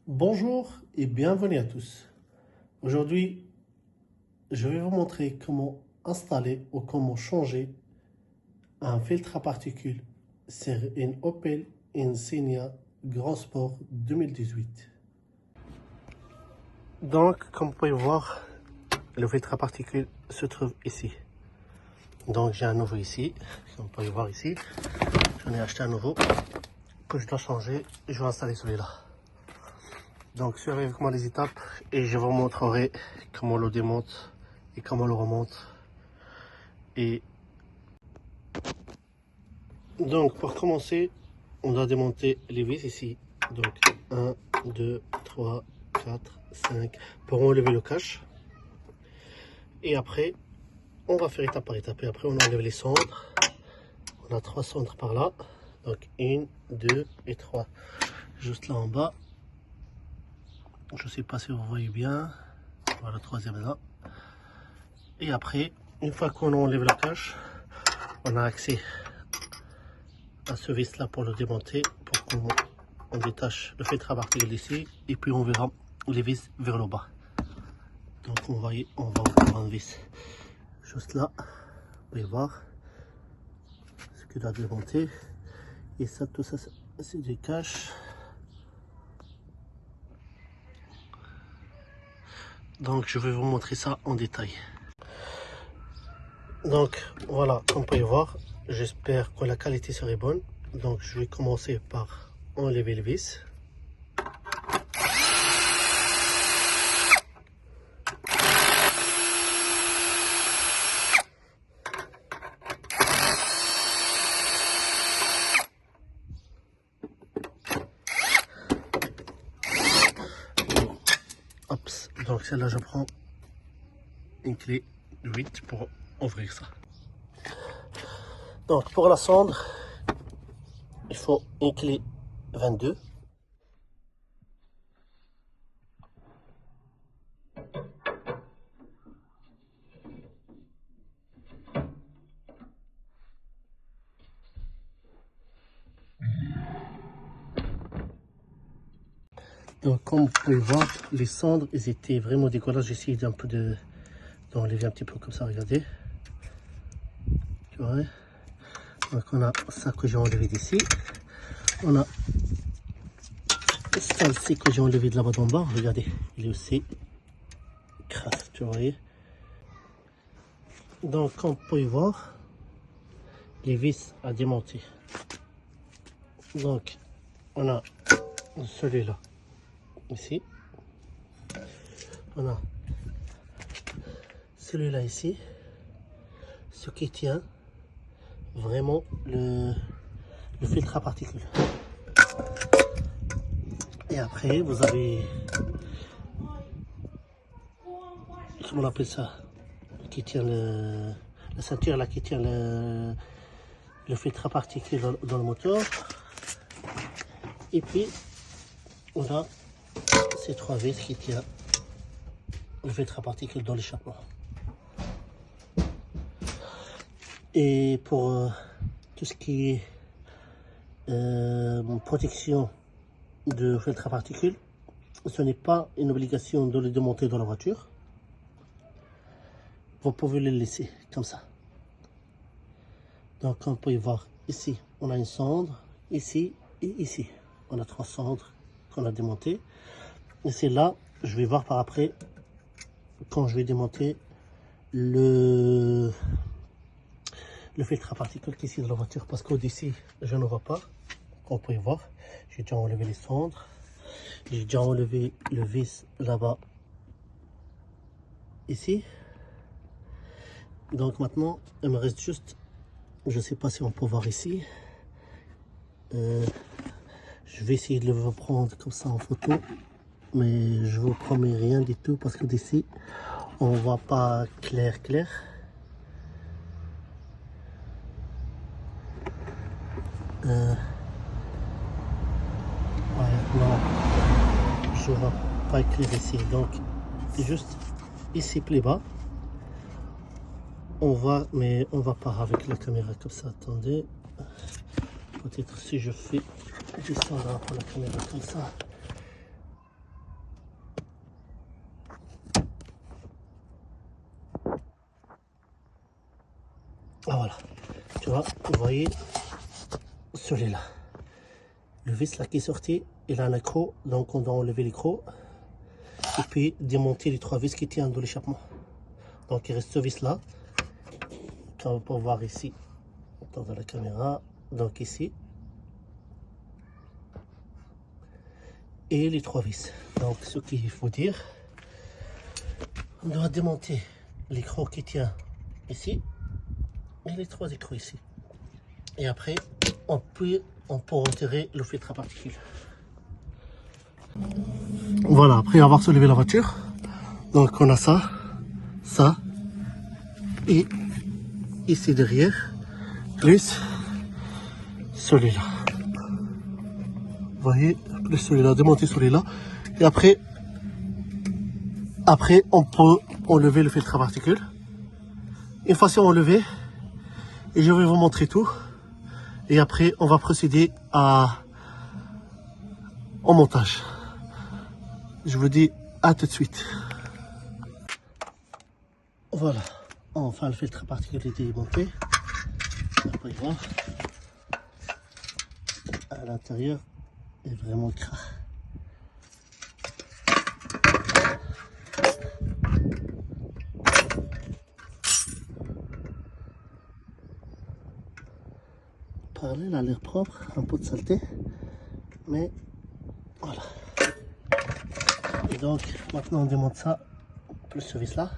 Bonjour et bienvenue à tous. Aujourd'hui, je vais vous montrer comment installer ou comment changer un filtre à particules sur une Opel Insignia Grand Sport 2018. Donc, comme vous pouvez voir, le filtre à particules se trouve ici. Donc, j'ai un nouveau ici, comme vous pouvez voir ici. J'en ai acheté un nouveau que je dois changer. Je vais installer celui-là. Donc suivez avec moi les étapes et je vous montrerai comment on le démonte et comment on le remonte. Et donc pour commencer, on doit démonter les vis ici. Donc 1, 2, 3, 4, 5 pour enlever le cache. Et après, on va faire étape par étape. Et après, on enlève les cendres. On a 3 cendres par là. Donc 1, 2 et 3. Juste là en bas. Je ne sais pas si vous voyez bien. Voilà, le troisième là. Et après, une fois qu'on enlève la cache, on a accès à ce vis là pour le démonter, pour qu'on détache le filtre à particules ici, et puis on verra les vis vers le bas. Donc on va ouvrir un vis juste là, vous pouvez voir ce qu'il a démonté. Et ça, tout ça, c'est des caches. Donc je vais vous montrer ça en détail. Donc voilà, comme vous pouvez voir, j'espère que la qualité serait bonne. Donc je vais commencer par enlever le vis. Hop, donc celle-là je prends une clé 8 pour ouvrir ça. Donc pour la cendre, il faut une clé 22. Donc comme vous pouvez voir, les cendres, ils étaient vraiment dégueulasses. J'ai essayé d'un peu d'enlever un petit peu comme ça, regardez. Tu vois, donc on a ça que j'ai enlevé d'ici. On a celle-ci que j'ai enlevé de là-bas d'en bas. Regardez, il est aussi crasse, tu vois. Donc comme vous pouvez voir, les vis à démonter. Donc on a celui-là ici. On a celui-là ici. Ce qui tient vraiment le filtre à particules. Et après, vous avez, comment on appelle ça, qui tient la ceinture là, qui tient le filtre à particules dans le moteur. Et puis, on a ces 3 vis qui tiennent le filtre à particules dans l'échappement. Et pour tout ce qui est protection de filtre à particules, ce n'est pas une obligation de le démonter dans la voiture. Vous pouvez le laisser comme ça. Donc comme vous pouvez voir ici, on a une cendre, ici et ici. On a 3 cendres qu'on a démontées. Et c'est là, je vais voir par après, quand je vais démonter le filtre à particules qui est ici dans la voiture, parce qu'au-dessus, je ne vois pas. Comme vous pouvez voir, j'ai déjà enlevé les cendres. J'ai déjà enlevé le vis là-bas, ici. Donc maintenant, il me reste juste, je ne sais pas si on peut voir ici. Je vais essayer de le prendre comme ça en photo. Mais je vous promets rien du tout parce que d'ici, on ne voit pas clair. Ouais, non, je ne vois pas clair ici. Donc, juste ici plus bas. On voit, mais on ne va pas avec la caméra comme ça. Attendez. Peut-être si je fais descendre la caméra comme ça. Ah voilà, tu vois, vous voyez celui-là. Le vis là qui est sorti, il a un accroc, donc on doit enlever les crocs et puis démonter les 3 vis qui tiennent de l'échappement. Donc il reste ce vis là, on peut voir ici dans la caméra, donc ici, et les 3 vis. Donc ce qu'il faut dire, on doit démonter les crocs qui tiennent ici et les 3 écrous ici. Et après, on peut retirer le filtre à particules. Voilà, après avoir soulevé la voiture, donc on a ça, ça, et ici derrière, plus celui-là. Vous voyez, plus celui-là, démonter celui-là. Et après, on peut enlever le filtre à particules. Une fois c'est enlevé, et je vais vous montrer tout. Et après, on va procéder au montage. Je vous dis à tout de suite. Voilà, enfin le filtre à particules est démonté. On peut y voir. À l'intérieur, est vraiment gras. Parallèle, elle a l'air propre, un peu de saleté, mais voilà. Et donc maintenant on démonte ça, plus ce vis là,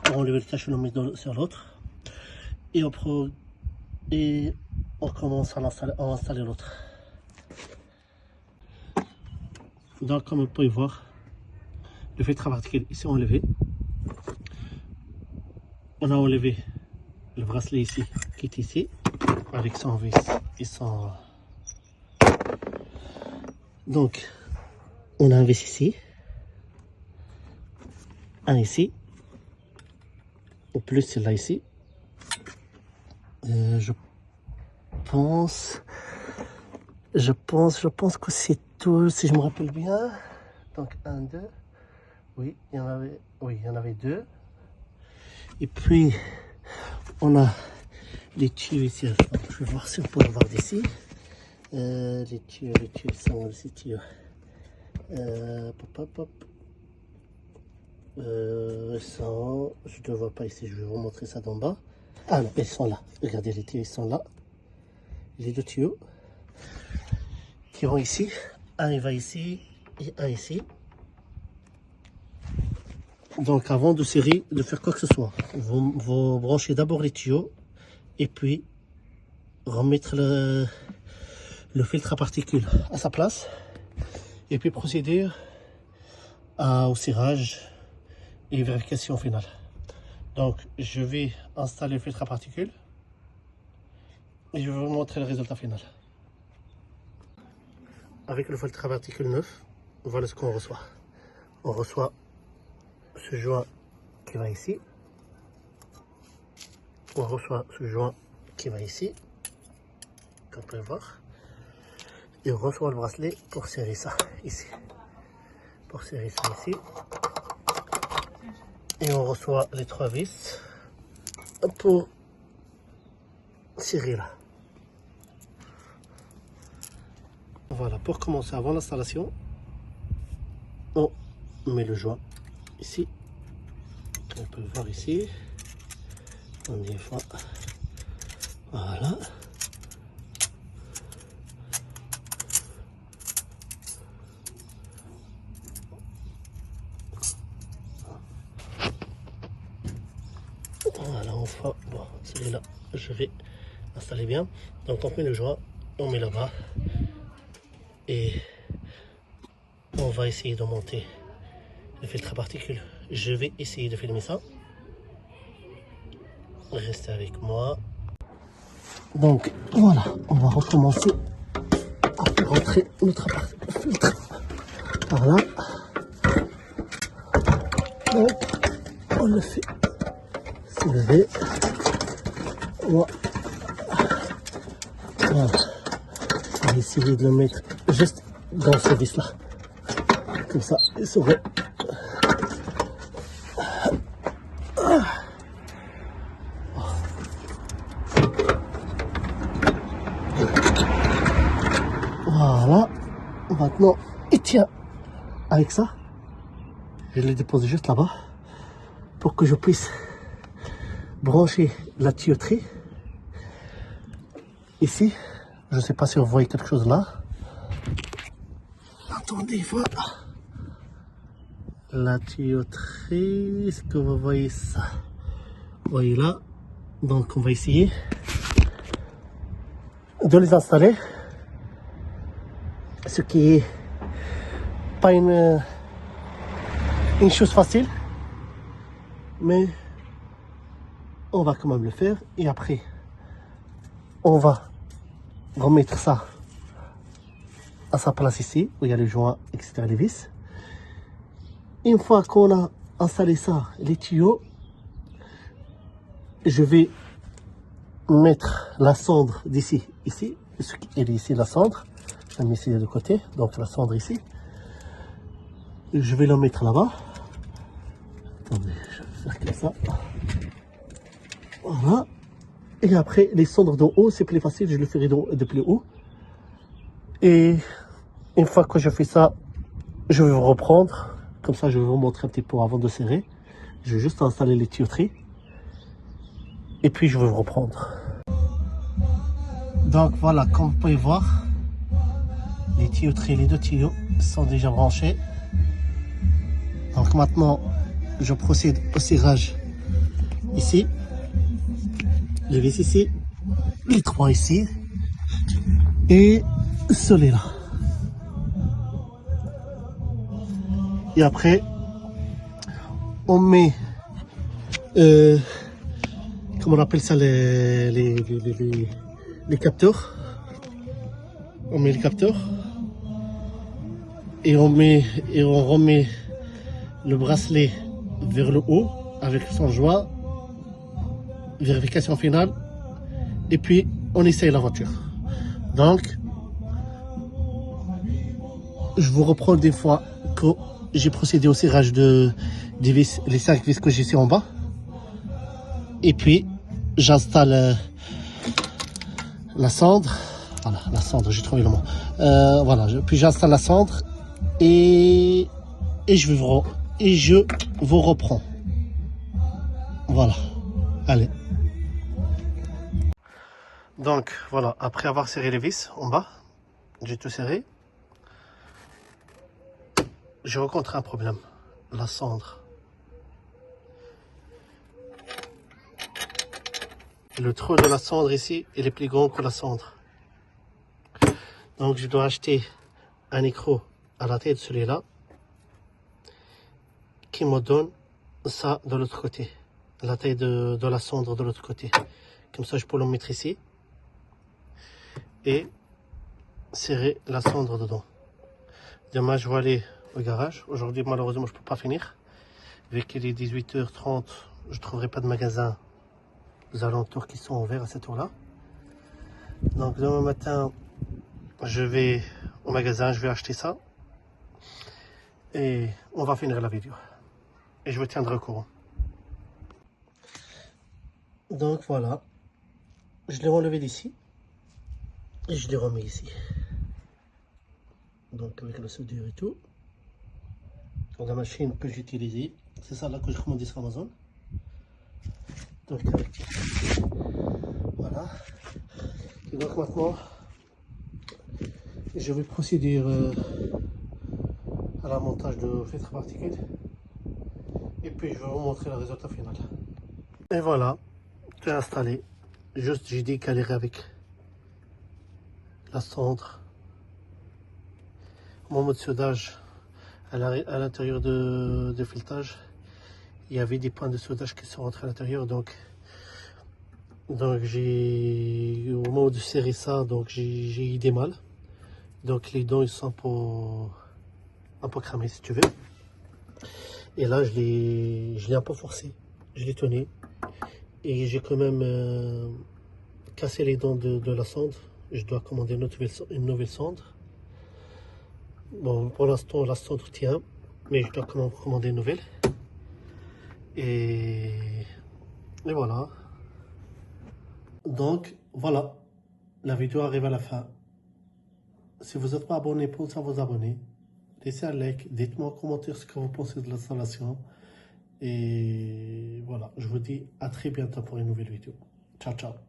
pour enlever le cache, on le met sur l'autre, et on commence à installer l'autre. Donc comme vous pouvez voir, le filtre à particules ici enlevé. On a enlevé le bracelet ici, qui est ici, avec son vis et son... Donc, on a un vis ici, un ici, au plus celle-là ici. Je pense que c'est tout, si je me rappelle bien. Donc, 1, 2, oui, il y en avait 2. Et puis, on a les tuyaux ici. Je vais voir si on peut le voir d'ici. Les tuyaux sont ces tuyaux. Je ne vois pas ici, je vais vous montrer ça d'en bas. Ah non, ils sont là. Regardez, les tuyaux, ils sont là. Les 2 tuyaux qui vont ici. Un il va ici et un ici. Donc avant de faire quoi que ce soit, vous branchez d'abord les tuyaux et puis remettre le filtre à particules à sa place et puis procéder au cirage et vérification finale. Donc je vais installer le filtre à particules et je vais vous montrer le résultat final. Avec le filtre à particules neuf, voilà ce qu'on reçoit. On reçoit ce joint qui va ici. On reçoit ce joint qui va ici, comme vous pouvez voir. Et on reçoit le bracelet pour serrer ça ici. Pour serrer ça ici. Et on reçoit les 3 vis pour serrer là. Voilà, pour commencer, avant l'installation, on met le joint ici. On peut le voir ici. On y va. Voilà. Voilà, on fera. Bon, celui-là, je vais installer bien. Donc, on met le joint, on met là-bas. Et on va essayer de monter le filtre à particules. Je vais essayer de filmer ça. Restez avec moi. Donc voilà, on va recommencer à faire rentrer notre filtre par là. Donc on le fait soulever. Voilà. On va essayer de le mettre juste dans ce vis là. Comme ça, il serait. maintenant, il tient avec ça. Je le dépose juste là-bas pour que je puisse brancher la tuyauterie. Ici, je ne sais pas si vous voyez quelque chose là. Attendez, voilà. La tuyauterie, est-ce que vous voyez ça? Vous voyez là. Donc on va essayer de les installer. Ce qui est pas une chose facile. Mais on va quand même le faire. Et après, on va remettre ça à sa place ici, où il y a les joints, etc., les vis. Une fois qu'on a installé ça, les tuyaux, je vais mettre la cendre d'ici, ici. Elle est ici, la cendre. Je la mets ici de côté, donc la cendre ici. Je vais la mettre là-bas. Attendez, je vais faire comme ça. Voilà. Et après, les cendres d'en haut, c'est plus facile, je le ferai de plus haut. Et une fois que je fais ça, je vais vous reprendre. Comme ça, je vais vous montrer un petit peu avant de serrer. Je vais juste installer les tuyauteries. Et puis, je vais vous reprendre. Donc, voilà, comme vous pouvez voir, les tuyauteries, les deux tuyaux sont déjà branchés. Donc, maintenant, je procède au serrage ici. Les vis ici. Les trois ici. Et celui-là. Et après, on met, comment on appelle ça, les capteurs. On met les capteurs. Et on remet le bracelet vers le haut avec son joint. Vérification finale. Et puis, on essaye la voiture. Donc, je vous reprends des fois que j'ai procédé au serrage des vis, les 5 vis que j'ai ici en bas. Et puis, j'installe la cendre. Voilà, la cendre, j'ai trouvé le mot. Voilà, puis j'installe la cendre et je vous reprends. Voilà, allez. Donc, voilà, après avoir serré les vis en bas, j'ai tout serré. J'ai rencontré un problème, la cendre. Le trou de la cendre ici, il est plus grand que la cendre. Donc je dois acheter un écrou à la taille de celui-là qui me donne ça de l'autre côté. La taille de la cendre de l'autre côté. Comme ça je peux le mettre ici et serrer la cendre dedans. Demain je vais aller au garage. Aujourd'hui malheureusement je ne peux pas finir. Vu qu'il est 18h30, je ne trouverai pas de magasin aux alentours qui sont ouverts à cette heure-là. Donc demain matin, je vais au magasin, je vais acheter ça. Et on va finir la vidéo. Et je vous tiendrai au courant. Donc voilà. Je l'ai relevé d'ici. Et je l'ai remis ici. Donc avec la soudure et tout. Donc la machine que j'ai utilisée. C'est ça là que j'ai commandé sur Amazon. Donc avec. Voilà. Et donc maintenant, je vais procéder à la montage de filtre particule. Et puis je vais vous montrer le résultat final. Et voilà, tout est installé. Juste j'ai décalé avec la cendre. Mon mode soudage à l'intérieur de filetage. Il y avait des points de soudage qui sont rentrés à l'intérieur, donc j'ai au moment de serrer ça, donc j'ai eu des mal. Donc les dents ils sont un peu cramés si tu veux. Et là je l'ai un peu forcé, je l'ai tenu et j'ai quand même cassé les dents de la cendre. Je dois commander une nouvelle cendre. Bon, pour l'instant la cendre tient, mais je dois quand même commander une nouvelle. Et voilà. Donc voilà, la vidéo arrive à la fin. Si vous n'êtes pas abonné, pensez à vous abonner. Laissez un like, dites-moi en commentaire ce que vous pensez de l'installation. Et voilà, je vous dis à très bientôt pour une nouvelle vidéo. Ciao, ciao.